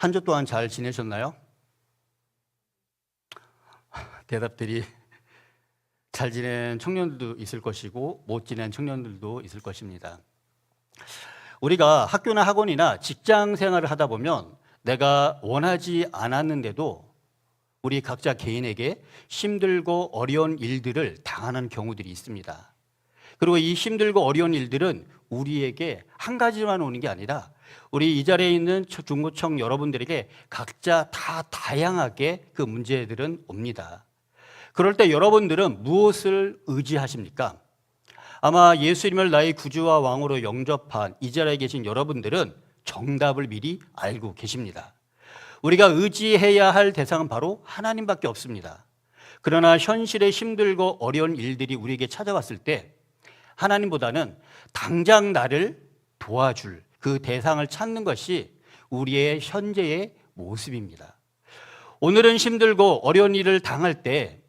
한 주 동안 잘 지내셨나요? 대답들이 잘 지낸 청년들도 있을 것이고 못 지낸 청년들도 있을 것입니다. 우리가 학교나 학원이나 직장 생활을 하다 보면 내가 원하지 않았는데도 우리 각자 개인에게 힘들고 어려운 일들을 당하는 경우들이 있습니다. 그리고 이 힘들고 어려운 일들은 우리에게 한 가지만 오는 게 아니라 우리 이 자리에 있는 중고청 여러분들에게 각자 다 다양하게 그 문제들은 옵니다. 그럴 때 여러분들은 무엇을 의지하십니까? 아마 예수님을 나의 구주와 왕으로 영접한 이 자리에 계신 여러분들은 정답을 미리 알고 계십니다. 우리가 의지해야 할 대상은 바로 하나님밖에 없습니다. 그러나 현실에 힘들고 어려운 일들이 우리에게 찾아왔을 때 하나님보다는 당장 나를 도와줄 그 대상을 찾는 것이 우리의 현재의 모습입니다. 오늘은 힘들고 어려운 일을 당할 때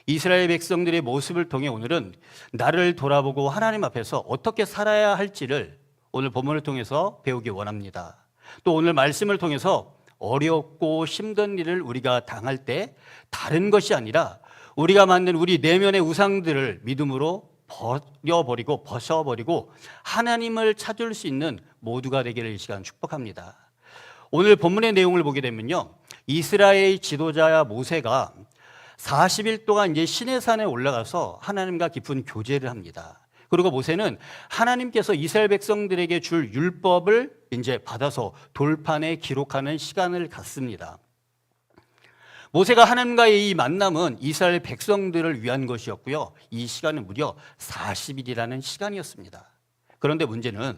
이스라엘 백성들의 모습을 통해 오늘은 나를 돌아보고 하나님 앞에서 어떻게 살아야 할지를 오늘 본문을 통해서 배우기 원합니다. 또 오늘 말씀을 통해서 어렵고 힘든 일을 우리가 당할 때 다른 것이 아니라 우리가 만든 우리 내면의 우상들을 믿음으로 버려버리고 벗어버리고 하나님을 찾을 수 있는 모두가 되기를 이 시간 축복합니다. 오늘 본문의 내용을 보게 되면요, 이스라엘 지도자 모세가 40일 동안 이제 시내산에 올라가서 하나님과 깊은 교제를 합니다. 그리고 모세는 하나님께서 이스라엘 백성들에게 줄 율법을 이제 받아서 돌판에 기록하는 시간을 갖습니다. 모세가 하나님과의 이 만남은 이스라엘 백성들을 위한 것이었고요. 이 시간은 무려 40일이라는 시간이었습니다. 그런데 문제는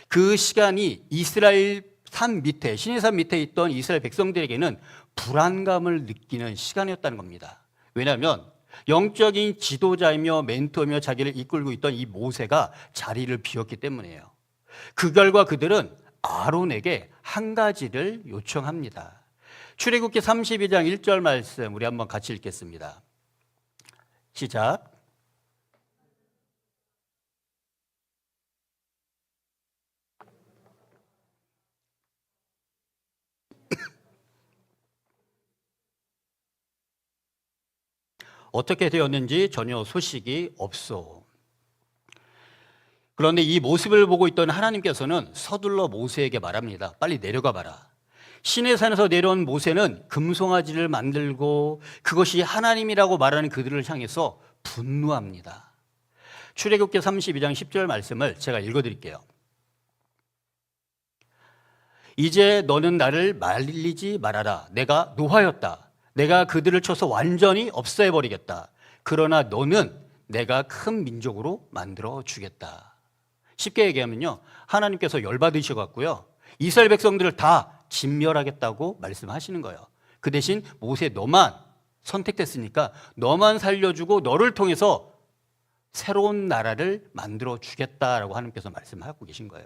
그 시간이 이스라엘 산 밑에, 시내산 밑에 있던 이스라엘 백성들에게는 불안감을 느끼는 시간이었다는 겁니다. 왜냐하면 영적인 지도자이며 멘토이며 자기를 이끌고 있던 이 모세가 자리를 비웠기 때문이에요. 그 결과 그들은 아론에게 한 가지를 요청합니다. 출애굽기 32장 1절 말씀 우리 한번 같이 읽겠습니다. 시작. 어떻게 되었는지 전혀 소식이 없소. 그런데 이 모습을 보고 있던 하나님께서는 서둘러 모세에게 말합니다. 빨리 내려가 봐라. 시내산에서 내려온 모세는 금송아지를 만들고 그것이 하나님이라고 말하는 그들을 향해서 분노합니다. 출애굽기 32장 10절 말씀을 제가 읽어드릴게요. 이제 너는 나를 말리지 말아라. 내가 노하였다. 내가 그들을 쳐서 완전히 없애버리겠다. 그러나 너는 내가 큰 민족으로 만들어 주겠다. 쉽게 얘기하면요, 하나님께서 열받으셔갖고요, 이스라엘 백성들을 다 진멸하겠다고 말씀하시는 거예요. 그 대신 모세 너만 선택됐으니까 너만 살려주고 너를 통해서 새로운 나라를 만들어 주겠다라고 하나님께서 말씀하고 계신 거예요.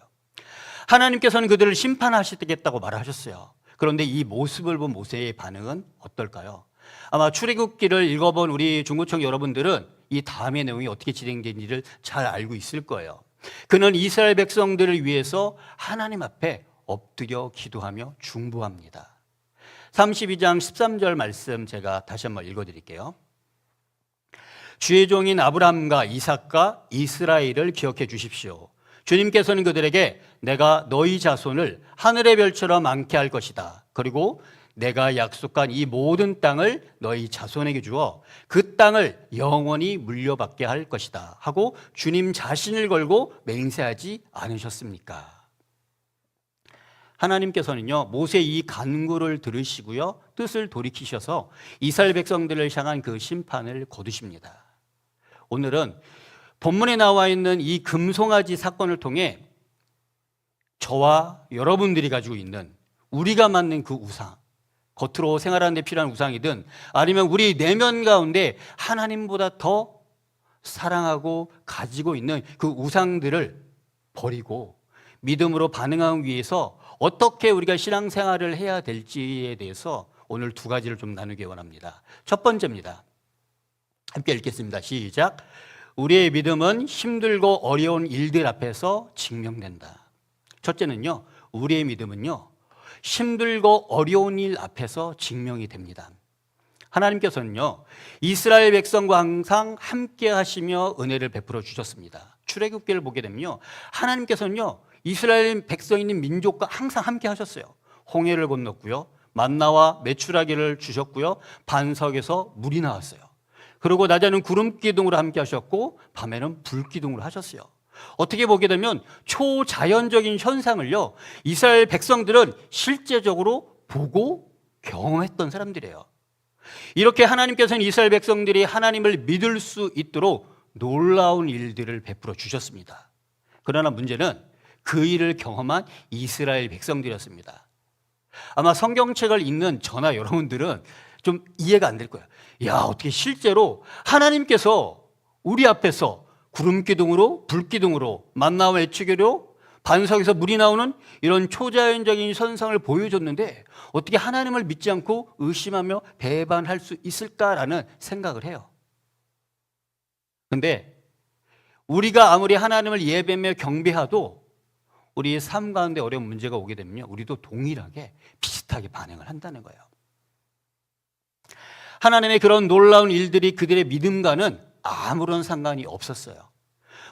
하나님께서는 그들을 심판하시겠다고 말하셨어요. 그런데 이 모습을 본 모세의 반응은 어떨까요? 아마 출애굽기를 읽어본 우리 중고청 여러분들은 이 다음의 내용이 어떻게 진행된지를 잘 알고 있을 거예요. 그는 이스라엘 백성들을 위해서 하나님 앞에 엎드려 기도하며 중보합니다. 32장 13절 말씀 제가 다시 한번 읽어드릴게요. 주의 종인 아브라함과 이삭과 이스라엘을 기억해 주십시오. 주님께서는 그들에게 내가 너희 자손을 하늘의 별처럼 많게 할 것이다. 그리고 내가 약속한 이 모든 땅을 너희 자손에게 주어 그 땅을 영원히 물려받게 할 것이다 하고 주님 자신을 걸고 맹세하지 않으셨습니까? 하나님께서는요, 모세의 이 간구를 들으시고요, 뜻을 돌이키셔서 이스라엘 백성들을 향한 그 심판을 거두십니다. 오늘은 본문에 나와 있는 이 금송아지 사건을 통해 저와 여러분들이 가지고 있는 우리가 만든 그 우상, 겉으로 생활하는 데 필요한 우상이든 아니면 우리 내면 가운데 하나님보다 더 사랑하고 가지고 있는 그 우상들을 버리고 믿음으로 반응하기 위해서 어떻게 우리가 신앙생활을 해야 될지에 대해서 오늘 두 가지를 좀 나누기 원합니다. 첫 번째입니다. 함께 읽겠습니다. 시작. 우리의 믿음은 힘들고 어려운 일들 앞에서 증명된다. 첫째는요, 우리의 믿음은요, 힘들고 어려운 일 앞에서 증명이 됩니다. 하나님께서는요, 이스라엘 백성과 항상 함께 하시며 은혜를 베풀어 주셨습니다. 출애굽기를 보게 되면요, 하나님께서는요, 이스라엘 백성인 민족과 항상 함께 하셨어요. 홍해를 건넜고요, 만나와 메추라기를 주셨고요, 반석에서 물이 나왔어요. 그리고 낮에는 구름 기둥으로 함께 하셨고 밤에는 불 기둥으로 하셨어요. 어떻게 보게 되면 초자연적인 현상을요, 이스라엘 백성들은 실제적으로 보고 경험했던 사람들이에요. 이렇게 하나님께서는 이스라엘 백성들이 하나님을 믿을 수 있도록 놀라운 일들을 베풀어 주셨습니다. 그러나 문제는 그 일을 경험한 이스라엘 백성들이었습니다. 아마 성경책을 읽는 저나 여러분들은 좀 이해가 안 될 거예요. 야, 어떻게 실제로 하나님께서 우리 앞에서 구름 기둥으로, 불 기둥으로, 만나와 메추기로, 반석에서 물이 나오는 이런 초자연적인 현상을 보여줬는데 어떻게 하나님을 믿지 않고 의심하며 배반할 수 있을까라는 생각을 해요. 그런데 우리가 아무리 하나님을 예배며 경배해도 우리의 삶 가운데 어려운 문제가 오게 되면요, 우리도 동일하게 비슷하게 반응을 한다는 거예요. 하나님의 그런 놀라운 일들이 그들의 믿음과는 아무런 상관이 없었어요.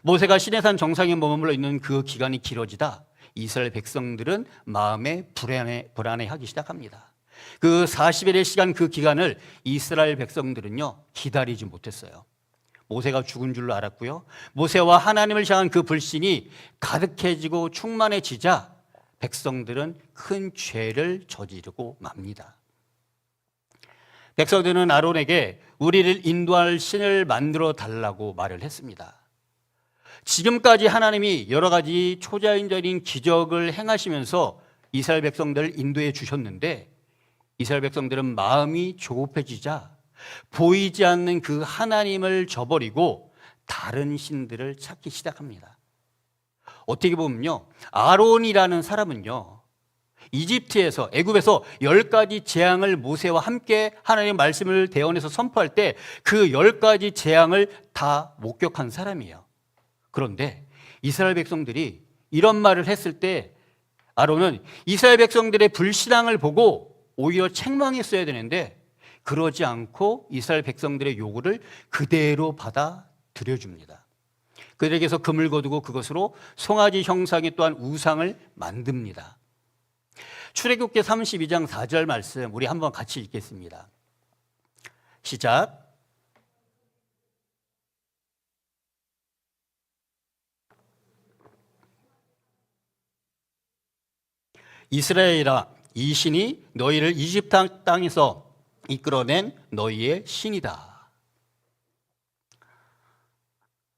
모세가 시내산 정상에 머물러 있는 그 기간이 길어지다 이스라엘 백성들은 마음에 불안해하기 시작합니다. 그 40일의 시간, 그 기간을 이스라엘 백성들은요, 기다리지 못했어요. 모세가 죽은 줄로 알았고요, 모세와 하나님을 향한 그 불신이 가득해지고 충만해지자 백성들은 큰 죄를 저지르고 맙니다. 백성들은 아론에게 우리를 인도할 신을 만들어 달라고 말을 했습니다. 지금까지 하나님이 여러 가지 초자연적인 기적을 행하시면서 이스라엘 백성들을 인도해 주셨는데 이스라엘 백성들은 마음이 조급해지자 보이지 않는 그 하나님을 저버리고 다른 신들을 찾기 시작합니다. 어떻게 보면요, 아론이라는 사람은요, 이집트에서, 애굽에서 10가지 재앙을 모세와 함께 하나님의 말씀을 대언해서 선포할 때 그 10가지 재앙을 다 목격한 사람이에요. 그런데 이스라엘 백성들이 이런 말을 했을 때 아론은 이스라엘 백성들의 불신앙을 보고 오히려 책망했어야 되는데 그러지 않고 이스라엘 백성들의 요구를 그대로 받아들여줍니다. 그들에게서 금을 거두고 그것으로 송아지 형상의 또한 우상을 만듭니다. 출애굽기 32장 4절 말씀 우리 한번 같이 읽겠습니다. 시작. 이스라엘아, 이 신이 너희를 이집트 땅에서 이끌어낸 너희의 신이다.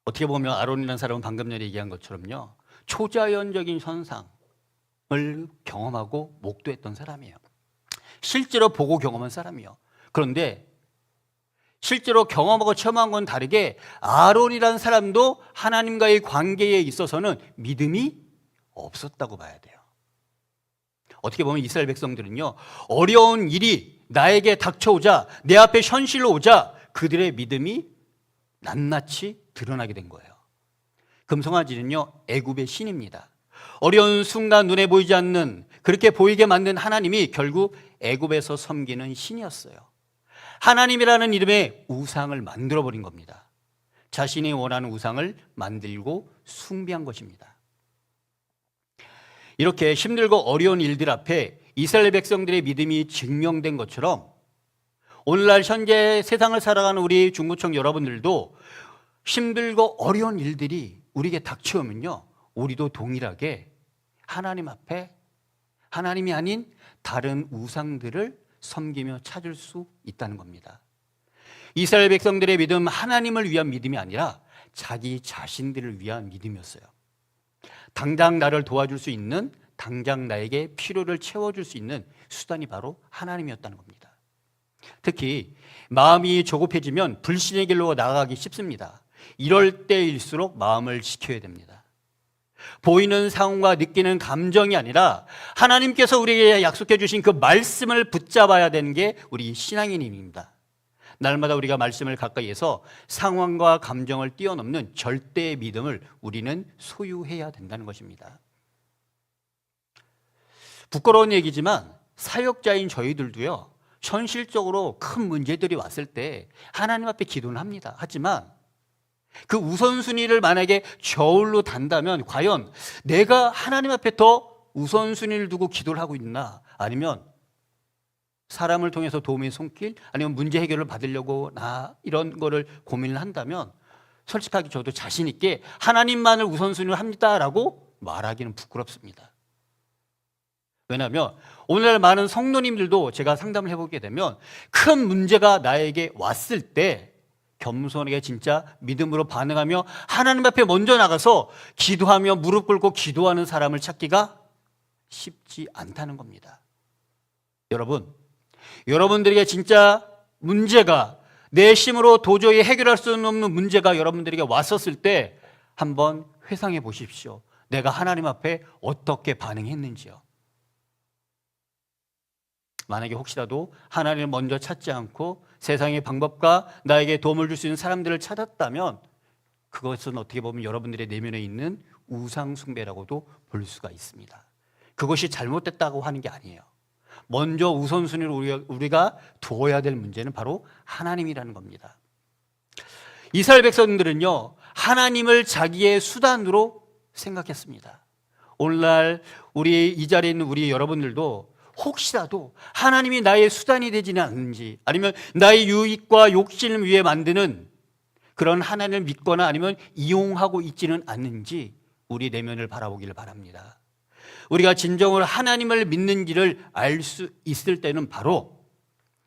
어떻게 보면 아론이라는 사람은 방금 전에 얘기한 것처럼요, 초자연적인 현상을 경험하고 목도했던 사람이에요. 실제로 보고 경험한 사람이에요. 그런데 실제로 경험하고 체험한 건 다르게 아론이라는 사람도 하나님과의 관계에 있어서는 믿음이 없었다고 봐야 돼요. 어떻게 보면 이스라엘 백성들은요, 어려운 일이 나에게 닥쳐오자, 내 앞에 현실로 오자 그들의 믿음이 낱낱이 드러나게 된 거예요. 금송아지는요, 애굽의 신입니다. 어려운 순간 눈에 보이지 않는, 그렇게 보이게 만든 하나님이 결국 애굽에서 섬기는 신이었어요. 하나님이라는 이름의 우상을 만들어버린 겁니다. 자신이 원하는 우상을 만들고 숭배한 것입니다. 이렇게 힘들고 어려운 일들 앞에 이스라엘 백성들의 믿음이 증명된 것처럼 오늘날 현재 세상을 살아가는 우리 중구청 여러분들도 힘들고 어려운 일들이 우리에게 닥쳐오면요, 우리도 동일하게 하나님 앞에 하나님이 아닌 다른 우상들을 섬기며 찾을 수 있다는 겁니다. 이스라엘 백성들의 믿음, 하나님을 위한 믿음이 아니라 자기 자신들을 위한 믿음이었어요. 당장 나를 도와줄 수 있는, 당장 나에게 필요를 채워줄 수 있는 수단이 바로 하나님이었다는 겁니다. 특히 마음이 조급해지면 불신의 길로 나아가기 쉽습니다. 이럴 때일수록 마음을 지켜야 됩니다. 보이는 상황과 느끼는 감정이 아니라 하나님께서 우리에게 약속해 주신 그 말씀을 붙잡아야 되는 게 우리 신앙인입니다. 날마다 우리가 말씀을 가까이에서 상황과 감정을 뛰어넘는 절대의 믿음을 우리는 소유해야 된다는 것입니다. 부끄러운 얘기지만 사역자인 저희들도요, 현실적으로 큰 문제들이 왔을 때 하나님 앞에 기도는 합니다. 하지만 그 우선순위를 만약에 저울로 단다면 과연 내가 하나님 앞에 더 우선순위를 두고 기도를 하고 있나, 아니면 사람을 통해서 도움의 손길, 아니면 문제 해결을 받으려고 이런 거를 고민을 한다면 솔직하게 저도 자신 있게 하나님만을 우선순위로 합니다라고 말하기는 부끄럽습니다. 왜냐하면 오늘날 많은 성도님들도 제가 상담을 해보게 되면 큰 문제가 나에게 왔을 때 겸손하게 진짜 믿음으로 반응하며 하나님 앞에 먼저 나가서 기도하며 무릎 꿇고 기도하는 사람을 찾기가 쉽지 않다는 겁니다. 여러분들에게 진짜 문제가, 내 힘으로 도저히 해결할 수 없는 문제가 여러분들에게 왔었을 때 한번 회상해 보십시오. 내가 하나님 앞에 어떻게 반응했는지요. 만약에 혹시라도 하나님을 먼저 찾지 않고 세상의 방법과 나에게 도움을 줄 수 있는 사람들을 찾았다면 그것은 어떻게 보면 여러분들의 내면에 있는 우상 숭배라고도 볼 수가 있습니다. 그것이 잘못됐다고 하는 게 아니에요. 먼저 우선순위로 우리가 두어야 될 문제는 바로 하나님이라는 겁니다. 이스라엘 백성들은요, 하나님을 자기의 수단으로 생각했습니다. 오늘날 이 자리에 있는 우리 여러분들도 혹시라도 하나님이 나의 수단이 되지는 않는지, 아니면 나의 유익과 욕심을 위해 만드는 그런 하나님을 믿거나 아니면 이용하고 있지는 않는지 우리 내면을 바라보기를 바랍니다. 우리가 진정으로 하나님을 믿는지를 알 수 있을 때는 바로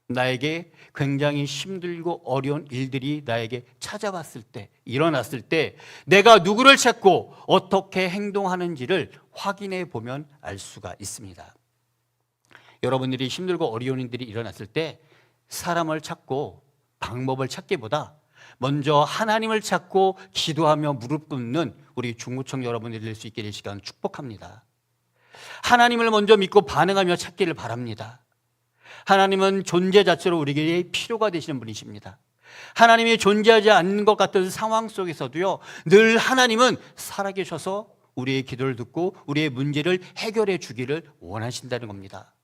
나에게 굉장히 힘들고 어려운 일들이 나에게 찾아왔을 때, 일어났을 때 내가 누구를 찾고 어떻게 행동하는지를 확인해 보면 알 수가 있습니다. 여러분들이 힘들고 어려운 일들이 일어났을 때 사람을 찾고 방법을 찾기보다 먼저 하나님을 찾고 기도하며 무릎 꿇는 우리 중구청 여러분들이 될 수 있게 될 시간 축복합니다. 하나님을 먼저 믿고 반응하며 찾기를 바랍니다. 하나님은 존재 자체로 우리에게 필요가 되시는 분이십니다. 하나님이 존재하지 않는 것 같은 상황 속에서도요, 늘 하나님은 살아계셔서 우리의 기도를 듣고 우리의 문제를 해결해 주기를 원하신다는 겁니다.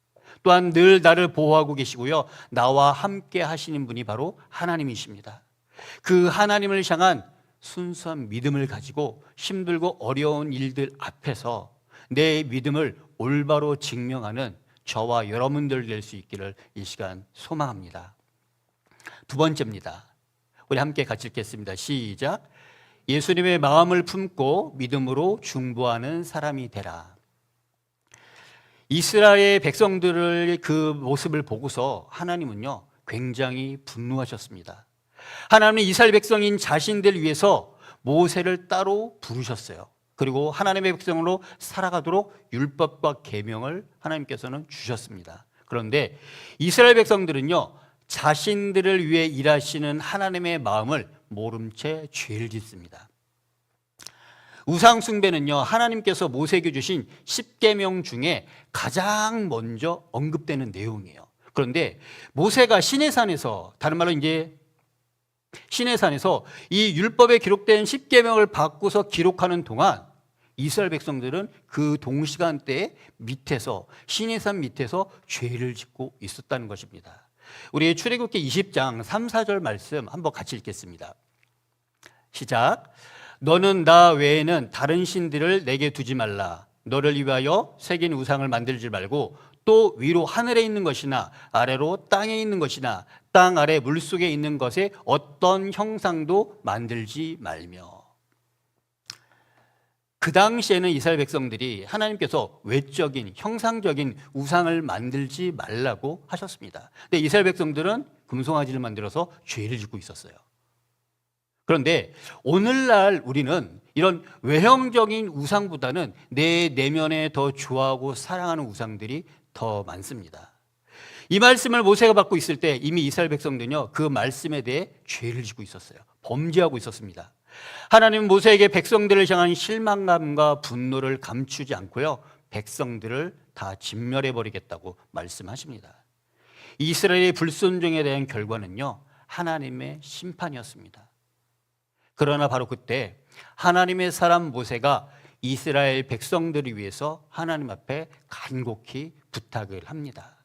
또한 늘 나를 보호하고 계시고요, 나와 함께 하시는 분이 바로 하나님이십니다. 그 하나님을 향한 순수한 믿음을 가지고 힘들고 어려운 일들 앞에서 내 믿음을 올바로 증명하는 저와 여러분들 될 수 있기를 이 시간 소망합니다. 두 번째입니다. 우리 함께 같이 읽겠습니다. 시작. 예수님의 마음을 품고 믿음으로 중보하는 사람이 되라. 이스라엘 백성들의 그 모습을 보고서 하나님은요, 굉장히 분노하셨습니다. 하나님은 이스라엘 백성인 자신들 위해서 모세를 따로 부르셨어요. 그리고 하나님의 백성으로 살아가도록 율법과 계명을 하나님께서는 주셨습니다. 그런데 이스라엘 백성들은요, 자신들을 위해 일하시는 하나님의 마음을 모른 채 죄를 짓습니다. 우상 숭배는요, 하나님께서 모세에게 주신 10계명 중에 가장 먼저 언급되는 내용이에요. 그런데 모세가 시내산에서, 다른 말로 이제 시내산에서 이 율법에 기록된 10계명을 받고서 기록하는 동안 이스라엘 백성들은 그 동시간대에 밑에서, 시내산 밑에서 죄를 짓고 있었다는 것입니다. 우리 출애굽기 20장 3, 4절 말씀 한번 같이 읽겠습니다. 시작. 너는 나 외에는 다른 신들을 내게 두지 말라. 너를 위하여 새긴 우상을 만들지 말고 또 위로 하늘에 있는 것이나 아래로 땅에 있는 것이나 땅 아래 물속에 있는 것에 어떤 형상도 만들지 말며. 그 당시에는 이스라엘 백성들이 하나님께서 외적인, 형상적인 우상을 만들지 말라고 하셨습니다. 근데 이스라엘 백성들은 금송아지를 만들어서 죄를 짓고 있었어요. 그런데 오늘날 우리는 이런 외형적인 우상보다는 내 내면에 더 좋아하고 사랑하는 우상들이 더 많습니다. 이 말씀을 모세가 받고 있을 때 이미 이스라엘 백성들은요, 그 말씀에 대해 죄를 짓고 있었어요. 범죄하고 있었습니다. 하나님은 모세에게 백성들을 향한 실망감과 분노를 감추지 않고요, 백성들을 다 진멸해버리겠다고 말씀하십니다. 이스라엘의 불순종에 대한 결과는요, 하나님의 심판이었습니다. 그러나 바로 그때 하나님의 사람 모세가 이스라엘 백성들을 위해서 하나님 앞에 간곡히 부탁을 합니다.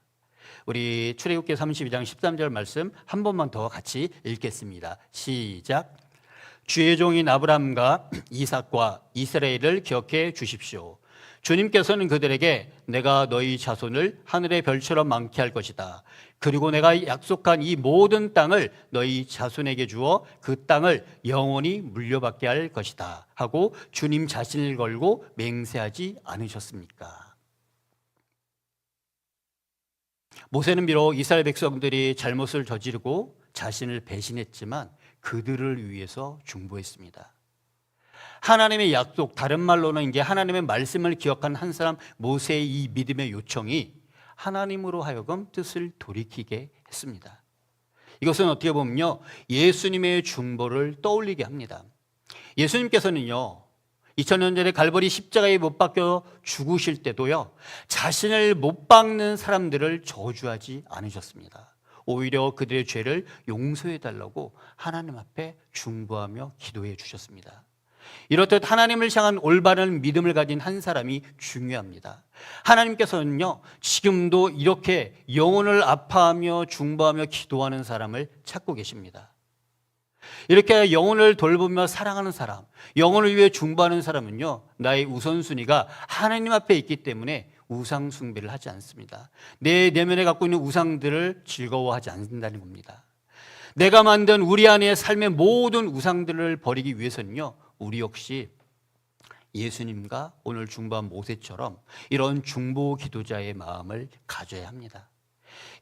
우리 출애굽기 32장 13절 말씀 한 번만 더 같이 읽겠습니다. 시작. 주의 종인 아브라함과 이삭과 이스라엘을 기억해 주십시오. 주님께서는 그들에게 내가 너희 자손을 하늘의 별처럼 많게 할 것이다. 그리고 내가 약속한 이 모든 땅을 너희 자손에게 주어 그 땅을 영원히 물려받게 할 것이다 하고 주님 자신을 걸고 맹세하지 않으셨습니까? 모세는 비록 이스라엘 백성들이 잘못을 저지르고 자신을 배신했지만 그들을 위해서 중보했습니다. 하나님의 약속, 다른 말로는 이제 하나님의 말씀을 기억한 한 사람 모세의 이 믿음의 요청이 하나님으로 하여금 뜻을 돌이키게 했습니다. 이것은 어떻게 보면요, 예수님의 중보를 떠올리게 합니다. 예수님께서는요, 2000년 전에 갈보리 십자가에 못 박혀 죽으실 때도요, 자신을 못 박는 사람들을 저주하지 않으셨습니다. 오히려 그들의 죄를 용서해 달라고 하나님 앞에 중보하며 기도해 주셨습니다. 이렇듯 하나님을 향한 올바른 믿음을 가진 한 사람이 중요합니다. 하나님께서는요, 지금도 이렇게 영혼을 아파하며 중보하며 기도하는 사람을 찾고 계십니다. 이렇게 영혼을 돌보며 사랑하는 사람, 영혼을 위해 중보하는 사람은요, 나의 우선순위가 하나님 앞에 있기 때문에 우상 숭배를 하지 않습니다. 내 내면에 갖고 있는 우상들을 즐거워하지 않는다는 겁니다. 내가 만든 우리 안의 삶의 모든 우상들을 버리기 위해서는요, 우리 역시 예수님과 오늘 중보한 모세처럼 이런 중보 기도자의 마음을 가져야 합니다.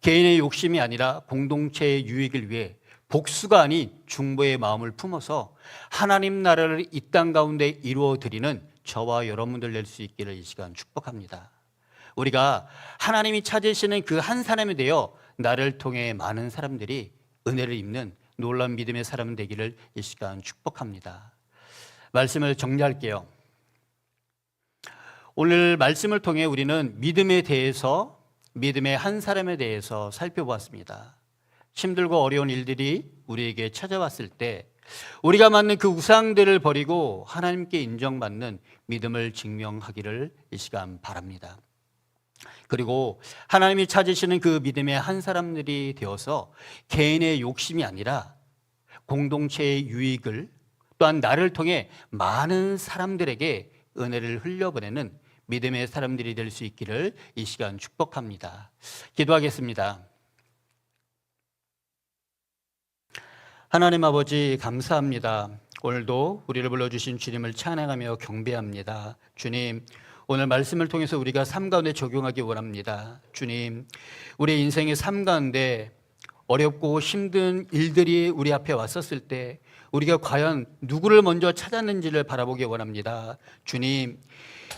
개인의 욕심이 아니라 공동체의 유익을 위해 복수가 아닌 중보의 마음을 품어서 하나님 나라를 이 땅 가운데 이루어 드리는 저와 여러분들 될 수 있기를 이 시간 축복합니다. 우리가 하나님이 찾으시는 그 한 사람이 되어 나를 통해 많은 사람들이 은혜를 입는 놀라운 믿음의 사람 되기를 이 시간 축복합니다. 말씀을 정리할게요. 오늘 말씀을 통해 우리는 믿음에 대해서, 믿음의 한 사람에 대해서 살펴보았습니다. 힘들고 어려운 일들이 우리에게 찾아왔을 때 우리가 맞는 그 우상들을 버리고 하나님께 인정받는 믿음을 증명하기를 이 시간 바랍니다. 그리고 하나님이 찾으시는 그 믿음의 한 사람들이 되어서 개인의 욕심이 아니라 공동체의 유익을, 또한 나를 통해 많은 사람들에게 은혜를 흘려보내는 믿음의 사람들이 될 수 있기를 이 시간 축복합니다. 기도하겠습니다. 하나님 아버지, 감사합니다. 오늘도 우리를 불러주신 주님을 찬양하며 경배합니다. 주님, 오늘 말씀을 통해서 우리가 삶 가운데 적용하기 원합니다. 주님, 우리의 인생의 삶 가운데 어렵고 힘든 일들이 우리 앞에 왔었을 때 우리가 과연 누구를 먼저 찾았는지를 바라보기 원합니다. 주님,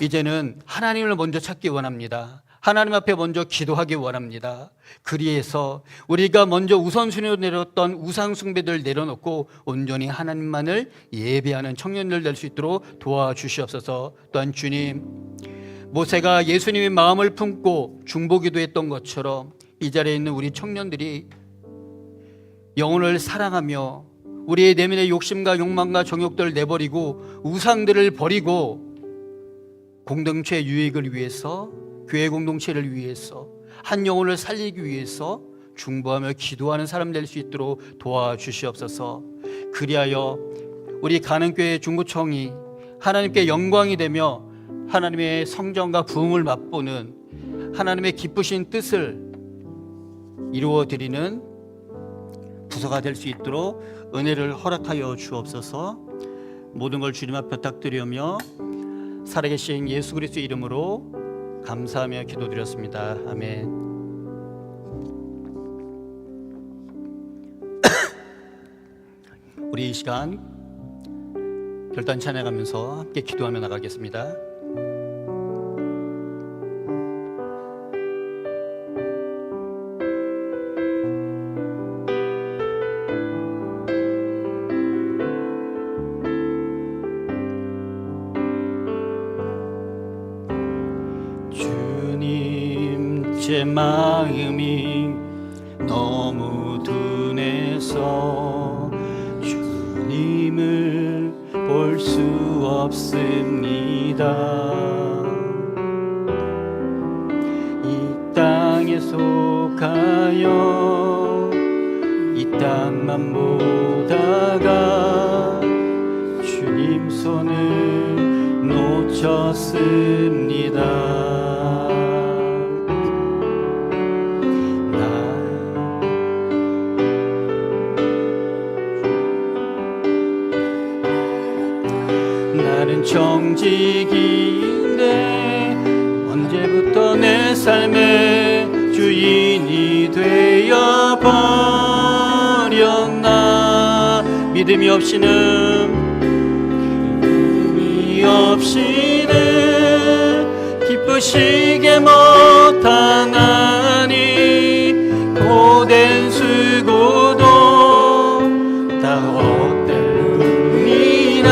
이제는 하나님을 먼저 찾기 원합니다. 하나님 앞에 먼저 기도하기 원합니다. 그리해서 우리가 먼저 우선순위로 내렸던 우상숭배들 내려놓고 온전히 하나님만을 예배하는 청년들 될 수 있도록 도와주시옵소서. 또한 주님, 모세가 예수님의 마음을 품고 중보기도했던 것처럼 이 자리에 있는 우리 청년들이 영혼을 사랑하며 우리의 내면의 욕심과 욕망과 정욕들을 내버리고 우상들을 버리고 공동체 유익을 위해서, 교회 공동체를 위해서, 한 영혼을 살리기 위해서 중보하며 기도하는 사람 될 수 있도록 도와주시옵소서. 그리하여 우리 가는교회 중보청이 하나님께 영광이 되며 하나님의 성전과 부흥을 맛보는 하나님의 기쁘신 뜻을 이루어드리는 부서가 될 수 있도록 은혜를 허락하여 주옵소서. 모든 걸 주님 앞에 부탁드리며 살아계신 예수 그리스도 이름으로 감사하며 기도드렸습니다. 아멘. 우리 이 시간 결단 찬양하면서 함께 기도하며 나가겠습니다. 제 마음이 너무 둔해서 주님을 볼 수 없습니다. 이 땅에 속하여 이 땅만 보다가 주님 손을 놓쳤습니다. 나는 정직인데 언제부터 내 삶의 주인이 되어 버렸나. 믿음이 없이는 기쁘시게 못하나니 고된 수고도 다 헛될 뿐이라.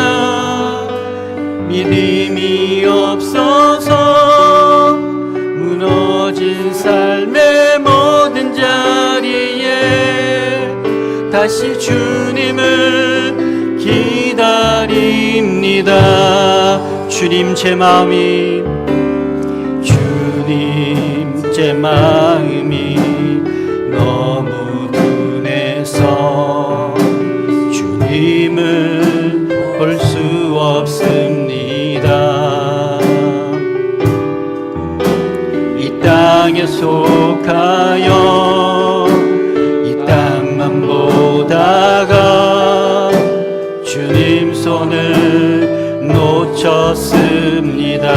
믿음이 없어서 무너진 삶의 모든 자리에 다시 주님을 기다립니다. 주님 제 마음이 너무 둔해서 주님을 볼 수 없습니다. 이 땅에 속하여 이 땅만 보다가 주님 손을 놓쳤습니다.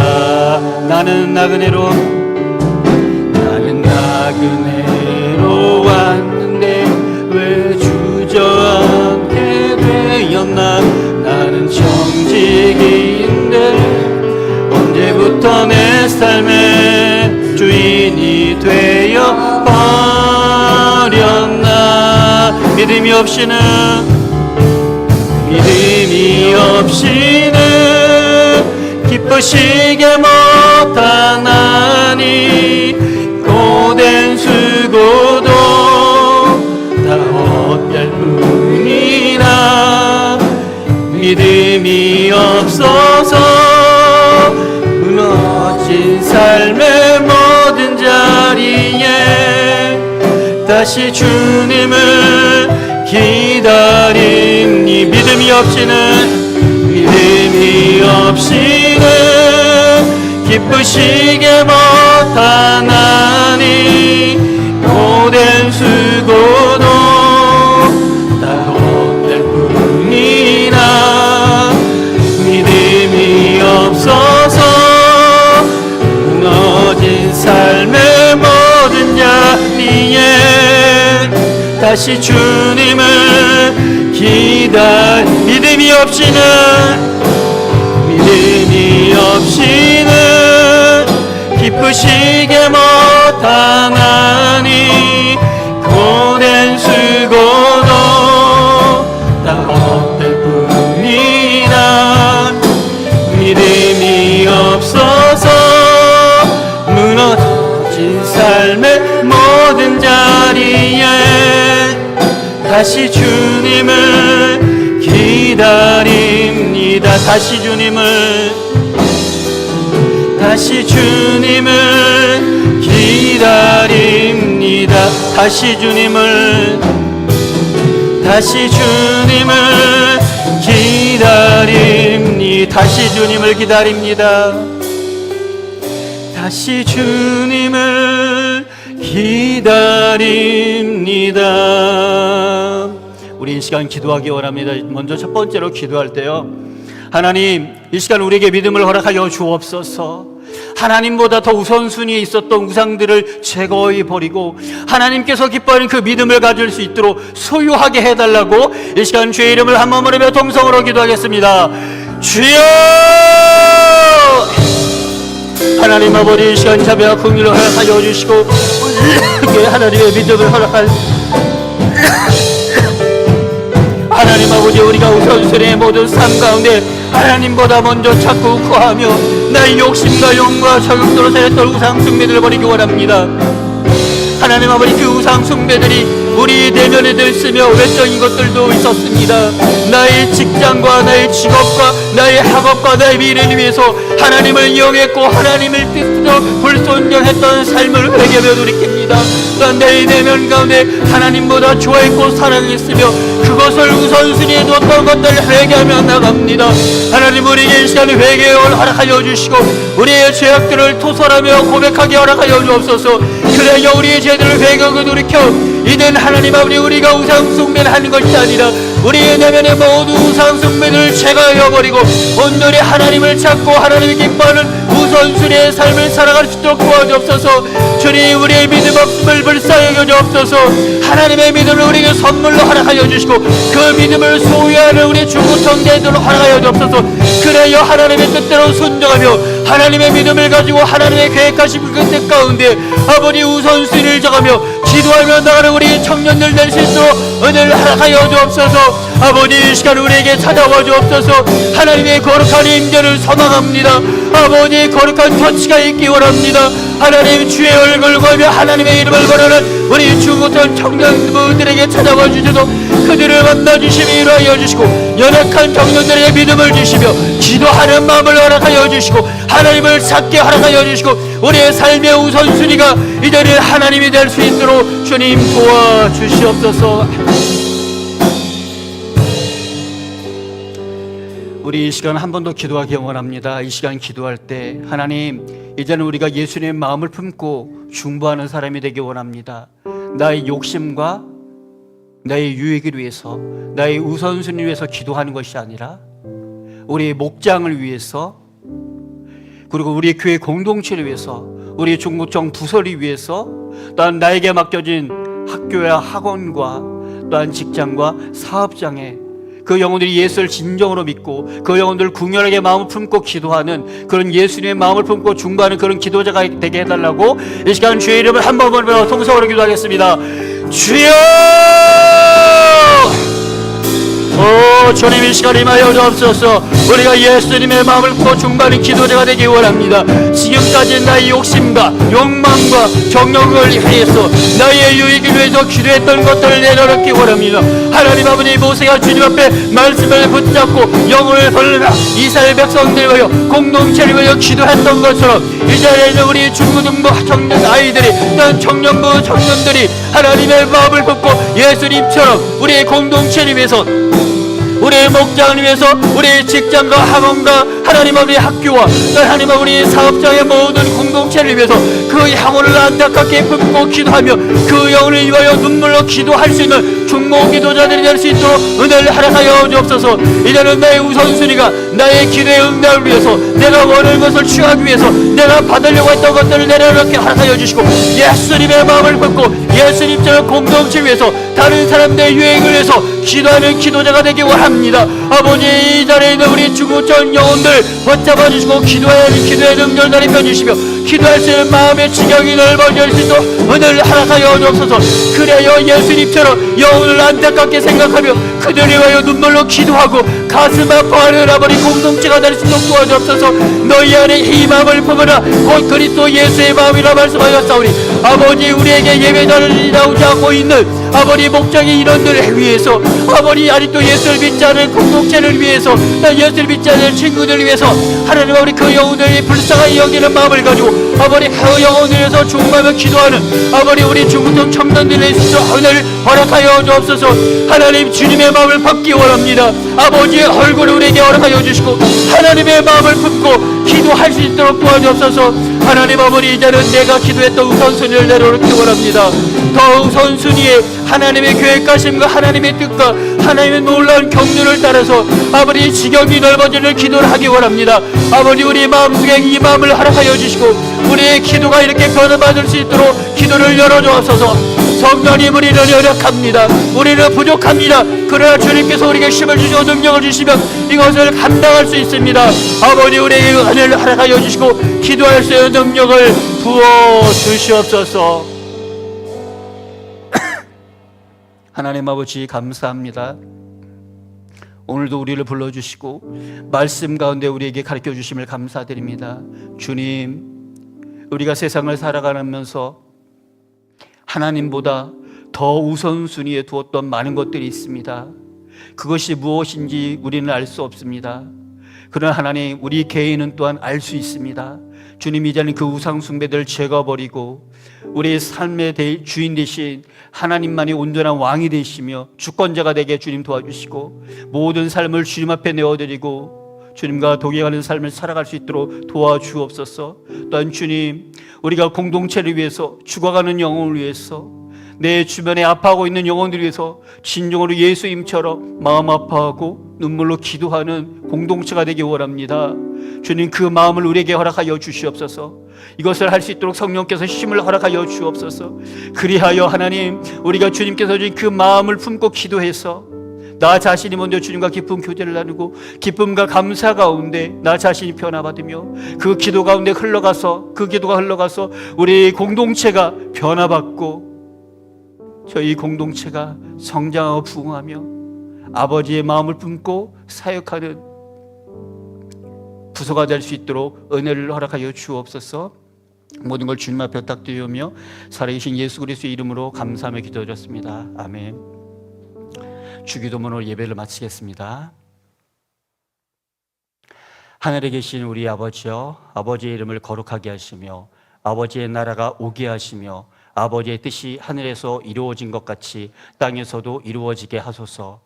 나는 나그네로 왔는데 왜 주저앉게 되었나. 나는 정직인데 언제부터 내 삶의 주인이 되어 버렸나. 믿음이 없이는 기쁘시게 못하나니 고된 수고도 다 헛될 뿐이라. 믿음이 없어서 무너진 삶의 모든 자리에 다시 주님을 기다림니. 믿음이 없이는 기쁘시게 못하나니 고된 수고도 다 헛될 뿐이라. 믿음이 없어서 무너진 삶의 모든 자리에 다시 주님을 믿음이 없이는 기쁘시게 못하나니 고된 수고도 다 헛될 뿐이라. 믿음이 없어서 무너진 삶의 모든 자리에 다시 주님을 기다립니다. 다시 주님을 기다립니다. 다시 주님을 기다립니다. 다시 주님을 기다립니다. 다시 주님을 기다립니다. 우리 이 시간 기도하기 원합니다. 먼저 첫 번째로 기도할 때요, 하나님, 이 시간 우리에게 믿음을 허락하여 주옵소서. 하나님보다 더 우선순위에 있었던 우상들을 제거해 버리고 하나님께서 기뻐하는 그 믿음을 가질 수 있도록 소유하게 해달라고 이 시간 주의 이름을 한 몸으로 며 동성으로 기도하겠습니다. 주여! 하나님 아버지, 이 시간 자비와 긍휼을 허락하여 주시고 우리에게 하나님의 믿음을 허락할 하나님 아버지, 우리가 우선순위의 모든 삶 가운데 하나님보다 먼저 찾고 구하며 나의 욕심과 욕망과 자격도로 살았던 우상 숭배들을 버리기 원합니다. 하나님 아버지, 그 우상 숭배들이 우리 내면에 들쓰며 외적인 것들도 있었습니다. 나의 직장과 나의 직업과 나의 학업과 나의 미래를 위해서 하나님을 이용했고 하나님을 뜻대로 불순종했던 삶을 회개하며 돌이킵니다. 또한 내 내면 가운데 하나님보다 좋아했고 사랑했으며 그것을 우선순위에 두었던 것들을 회개하며 나갑니다. 하나님, 우리에게 이 시간에 회개를 허락하여 주시고 우리의 죄악들을 토설하며 고백하게 허락하여 주옵소서. 그래야 우리의 죄들을 회개하고 돌이켜 이는 하나님 아버지, 우리가 우상 숭배를 하는 것이 아니라 우리의 내면의 모든 우상 숭배를 제거해버리고 온전히 하나님을 찾고 하나님을 기뻐하는 우선순위의 삶을 살아갈 수 있도록 도와주옵소서. 주님, 우리의 믿음 없음을 불쌍히 여겨주옵소서. 하나님의 믿음을 우리에게 선물로 허락하여 주시고 그 믿음을 소유하는 우리 중국 형제들로 허락하여 주옵소서. 그래야 하나님의 뜻대로 순종하며 하나님의 믿음을 가지고 하나님의 계획하신 그 뜻 가운데 아버지 우선순위를 정하며 기도하며 나가는 우리 청년들 될 수 있도록 은혜를 허락하여 주옵소서. 아버지, 이 시간 우리에게 찾아와 주옵소서. 하나님의 거룩한 임재를 소망합니다. 아버지, 거룩한 터치가 있기 원합니다. 하나님, 주의 얼굴을 보며 하나님의 이름을 부르는 우리 중고등 청년들에게 찾아와 주셔서 그들을 만나주시며 일하여 주시고 연약한 청년들에게 믿음을 주시며 기도하는 마음을 허락하여 주시고 하나님을 찾게 허락하여 주시고 우리의 삶의 우선순위가 이제는 하나님이 될 수 있도록 주님 도와주시옵소서. 우리 이 시간 한 번 더 기도하기 원합니다. 이 시간 기도할 때 하나님, 이제는 우리가 예수님의 마음을 품고 중보하는 사람이 되기 원합니다. 나의 욕심과 나의 유익을 위해서, 나의 우선순위를 위해서 기도하는 것이 아니라 우리의 목장을 위해서, 그리고 우리 교회 공동체를 위해서, 우리 중구청 부서를 위해서, 또한 나에게 맡겨진 학교와 학원과 또한 직장과 사업장에 그 영혼들이 예수를 진정으로 믿고 그 영혼들을 궁혈하게 마음을 품고 기도하는 그런 예수님의 마음을 품고 중보하는 그런 기도자가 되게 해달라고 이 시간 주의 이름을 한 번 부르며 통성으로 기도하겠습니다. 주여! 오 주님, 이 시간 임하여 주옵소서. 우리가 예수님의 마음을 품고 중보하는 기도자가 되기 원합니다. 지금까지 나의 욕심과 욕망과 정욕을 위해서 나의 유익을 위해서 기도했던 것들을 내려놓기 원합니다. 하나님 아버지, 모세가 주님 앞에 말씀을 붙잡고 영혼을 벌리며 이스라엘 백성들을 위하여 공동체를 위하여 기도했던 것처럼 이제는 우리 중고등부 청년 아이들이 또한 청년부 청년들이 하나님의 마음을 품고 예수님처럼 우리의 공동체를 위해서, 우리의 목장을 위해서, 우리의 직장과 학원과 하나님 아버지 학교와 하나님 아버지 사업장의 모든 공동체를 위해서 그 영혼을 안타깝게 품고 기도하며 그 영혼을 위하여 눈물로 기도할 수 있는 중보 기도자들이 될 수 있도록 은혜를 허락하여 주옵소서. 이제는 나의 우선순위가 나의 기도의 응답을 위해서, 내가 원하는 것을 취하기 위해서, 내가 받으려고 했던 것들을 내려놓게 허락하여 주시고 예수님의 마음을 품고 예수님처럼 공동체를 위해서, 다른 사람들의 유행을 위해서 기도하는 기도자가 되기 원합니다. 아버지, 이 자리에 있는 우리 중고청 영혼들 붙잡아 주시고 기도의 능력을 넓혀 주시며 기도할 수 있는 마음의 지경이 넓어질 수 있도록 은혜를 허락하여 주옵소서. 그래야 예수님처럼 영혼을 안타깝게 생각하며 그들을 위하여 눈물로 기도하고 가슴 아파하는 아버지 공동체가 될 수 있도록 도와주옵소서. 너희 안에 이 마음을 품으라 곧 그리스도 예수의 마음이라 말씀하였사오니 아버지, 우리에게 예배자를 나오지 않고 있는 아버지 목장의 인원들을 위해서, 아버지 아직도 예수를 믿지 않은 공동체를 위해서, 예수를 믿지 않은 친구들을 위해서 하나님 아버지 그 영혼들이 불쌍하게 여기는 마음을 가지고 아버지 그 영혼을 위해서 중보하며 기도하는 아버지 우리 중고등 청년들의 은혜를 허락하여 주옵소서. 하나님, 주님의 마음을 받기 원합니다. 아버지의 얼굴을 우리에게 허락하여 주시고 하나님의 마음을 품고 기도할 수 있도록 도와주옵소서. 하나님 아버지, 이제는 내가 기도했던 우선순위를 내려놓기 원합니다. 더 우선순위에 하나님의 계획하심과 하나님의 뜻과 하나님의 놀라운 경륜을 따라서 아버지 지경이 넓어지는 기도를 하기 원합니다. 아버지, 우리 마음속에 이 마음을 허락하여 주시고 우리의 기도가 이렇게 변화받을 수 있도록 기도를 열어주옵소서. 성령님, 우리는 연약합니다. 우리는 부족합니다. 그러나 주님께서 우리에게 힘을 주시고 능력을 주시면 이것을 감당할 수 있습니다. 아버지, 우리에게 은혜를 허락하여 주시고 기도할 수 있는 능력을 부어주시옵소서. 하나님 아버지, 감사합니다. 오늘도 우리를 불러주시고 말씀 가운데 우리에게 가르쳐 주심을 감사드립니다. 주님, 우리가 세상을 살아가면서 하나님보다 더 우선순위에 두었던 많은 것들이 있습니다. 그것이 무엇인지 우리는 알 수 없습니다. 그러나 하나님, 우리 개인은 또한 알 수 있습니다. 주님, 이제는 그 우상 숭배들을 제거버리고 우리의 삶의 주인 되신 하나님만이 온전한 왕이 되시며 주권자가 되게 주님 도와주시고, 모든 삶을 주님 앞에 내어드리고 주님과 동행하는 삶을 살아갈 수 있도록 도와주옵소서. 또한 주님, 우리가 공동체를 위해서, 죽어가는 영혼을 위해서, 내 주변에 아파하고 있는 영혼들을 위해서 진정으로 예수님처럼 마음 아파하고 눈물로 기도하는 공동체가 되기 원합니다. 주님, 그 마음을 우리에게 허락하여 주시옵소서. 이것을 할 수 있도록 성령께서 힘을 허락하여 주옵소서. 그리하여 하나님, 우리가 주님께서 주신 그 마음을 품고 기도해서 나 자신이 먼저 주님과 깊은 교제를 나누고 기쁨과 감사 가운데 나 자신이 변화받으며 그 기도 가운데 흘러가서, 그 기도가 흘러가서 우리 공동체가 변화받고 저희 공동체가 성장하고 부흥하며 아버지의 마음을 품고 사역하는 부서가 될 수 있도록 은혜를 허락하여 주옵소서. 모든 걸 주님 앞에 부탁드리며 살아계신 예수 그리스도의 이름으로 감사하며 기도드렸습니다. 아멘. 주기도문으로 예배를 마치겠습니다. 하늘에 계신 우리 아버지여, 아버지의 이름을 거룩하게 하시며 아버지의 나라가 오게 하시며 아버지의 뜻이 하늘에서 이루어진 것 같이 땅에서도 이루어지게 하소서.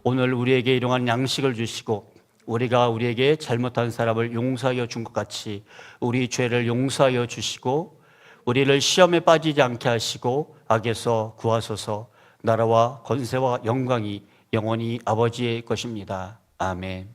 오늘 우리에게 일용할 양식을 주시고 우리가 우리에게 잘못한 사람을 용서하여 준 것 같이 우리 죄를 용서하여 주시고 우리를 시험에 빠지지 않게 하시고 악에서 구하소서. 나라와 권세와 영광이 영원히 아버지의 것입니다. 아멘.